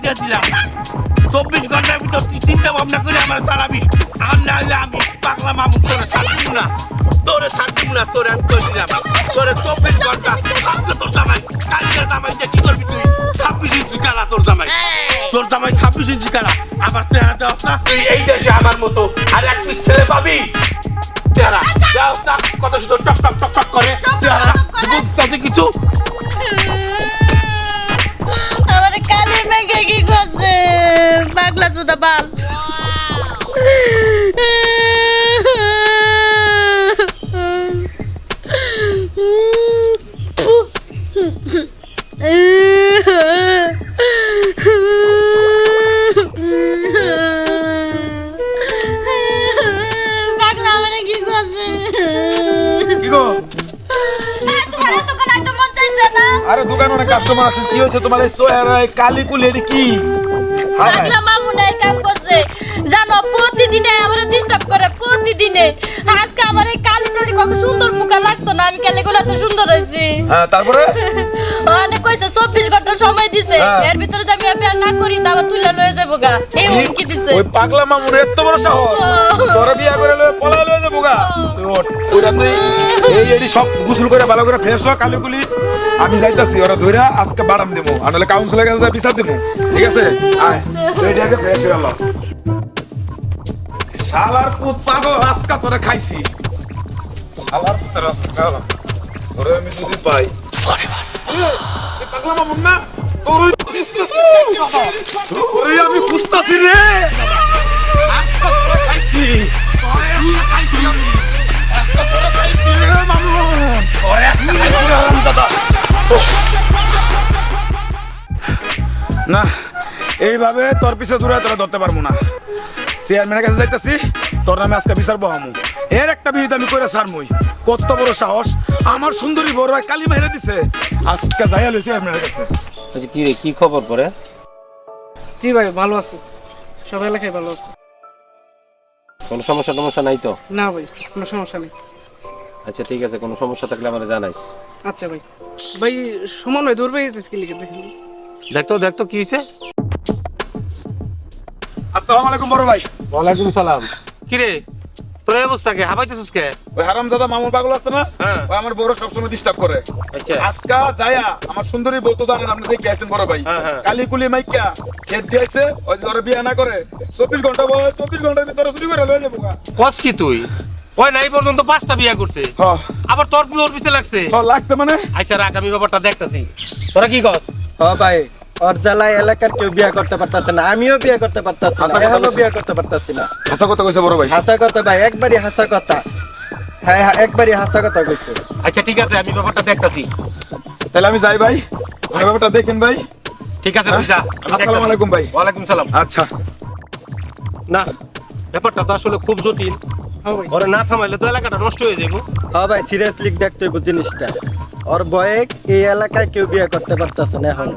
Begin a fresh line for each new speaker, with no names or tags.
দিয়ে দিলাম 24 ঘন্টার ভিতর তুই চিন্তা ভাবনা করে আমার চালাবি আর না হলে আমি পাগলা মামু তোরে ছাড়বো না তোরে আমি করে দিলাম তোরে 24 ঘন্টা আজকে তোর জামাই কালকে জামাই দিয়ে কি করবি তুই 26 ইঞ্চি কালা তোর জামাই 26 ইঞ্চি কালা আমার চেহারা দেওয়া না এই দেশে আমার মতো আর এক পিস ছেলে পাবি চেহারা দেওয়া না কত সুন্দর টক টক টক টক করে চেহারা বুঝতে কিছু
আমার কালি মেঘে কি করছে পাগলা চোদা বাল পাগলা আমার কি করছে
কি গো
তোমার এত কোন একদম মন চাইছে না
আরে দোকানে অনেক কাস্টমার আছে কি হয়েছে তোমার এই সোয়ারা কালি কুলি এডি কি হাই হাই
পাগলা মামু নাই কাম করছে জানো প্রতিদিনে আমারে ডিস্টার্ব করে প্রতিদিনে আজকে আমার এই কালি টালি কত সুন্দর মুখা লাগতো না আমি কালে গোলা তো সুন্দর হইছি
হ্যাঁ তারপরে
অনেক কইছে 24 ঘন্টা সময় দিছে এর ভিতরে যদি আমি আর না করি তাহলে তুইলা লয়ে যাবো গা এই হুমকি দিছে
ওই পাগলা মামুর এত বড় সাহস তোর বিয়া করে লয়ে পলা লয়ে যাবো গা তুই ওঠ ওইটা তুই এই এডি সব গোসল করে ভালো করে ফ্রেশ হ কালি কুলি আমি যাইতাছি ওরা ধইরা আজকে বাড়াম দেবো আর নাহলে কাউন্সিলের কাছে বিচার দেবো ঠিক আছে আয় রেডি আগে ফ্রেশ হয়ে গেল শালার পুত পাগল আজকা তোরে খাইছি শালার পুতের আজকা তোরে আমি যদি পাই এই পাগলা মামুন না তোরে আমি খুঁজতাছি রে আজকা তোরে খাইছি না এইভাবে তোর পিছে দূরে তোরা ধরতে পারবো না চেয়ারম্যানের কাছে যাইতেছি তোর নামে আজকে বিচার বহামু এর একটা বিহিত আমি করে সারমুই কত বড় সাহস আমার সুন্দরী বড় কালি মেরে দিছে আজকে যাইয়া লইছি চেয়ারম্যানের কাছে
আচ্ছা কি রে কি খবর পরে
জি ভাই ভালো আছি সবাই এলাকায় ভালো আছে
কোনো সমস্যা নাই তো
না ভাই কোনো সমস্যা নেই
আচ্ছা ঠিক আছে কোনো সমস্যা থাকলে আমারে জানাইস
আচ্ছা ভাই ভাই সমান হয় দূর ভাই কি লিখে দেখুন
দেখতো কি হইছে
আসসালামু আলাইকুম বড় ভাই
ওয়ালাইকুম সালাম কি রে তোর এই অবস্থা কে হাবাইতেছিস কে
ওই হারাম দাদা মামুর পাগল আছে না
হ্যাঁ।
ওই আমার বড় সবসময় ডিস্টার্ব করে
আচ্ছা
আজকা যায়া আমার সুন্দরী বউ তো জানেন আপনি দেখে আছেন বড় ভাই
হ্যাঁ, হ্যাঁ।
কালি কুলি মাইকা খেত দিয়েছে ওই যে ওরা বিয়া না করে 24 ঘন্টা বলে 24 ঘন্টার ভিতরে চুরি করে লয়ে যাবো গা
কস কি তুই ওই নাই পর্যন্ত 5টা বিয়া করছে
হ্যাঁ
আবার তোর বিয়ে ওর পিছে লাগছে
হ্যাঁ, লাগছে মানে
আচ্ছা রাখ আমি ব্যাপারটা দেখতাছি তোরা কি কস
ও ভাই ওর জ্বালায় এলাকার কেউ বিয়ে করতে পারতাছে না আমিও বিয়ে করতে পারতাছি না এখনো বিয়ে করতে পারতাছি না
হাসা কথা কইছে বড় ভাই
হাসা কথা ভাই একবারই হাসা কথা হ্যাঁ হ্যাঁ একবারই হাসা কথা কইছে
আচ্ছা ঠিক আছে আমি ব্যাপারটা দেখতাছি
তাহলে আমি যাই ভাই ওই ব্যাপারটা দেখেন ভাই
ঠিক আছে তুই যা আমি
আসসালামু
দেখতাছি।
আলাইকুম ভাই
ওয়ালাইকুম সালাম
আচ্ছা
না ব্যাপারটা তো আসলে খুব জটিল
হ্যাঁ ভাই
ওরে না থামাইলে তো এলাকাটা নষ্ট হয়ে যাবো
ও ভাই সিরিয়াসলি দেখতে হইব জিনিসটা ওর বয়ে এই এলাকায় কেউ বিয়ে করতে পারতাছে না এখন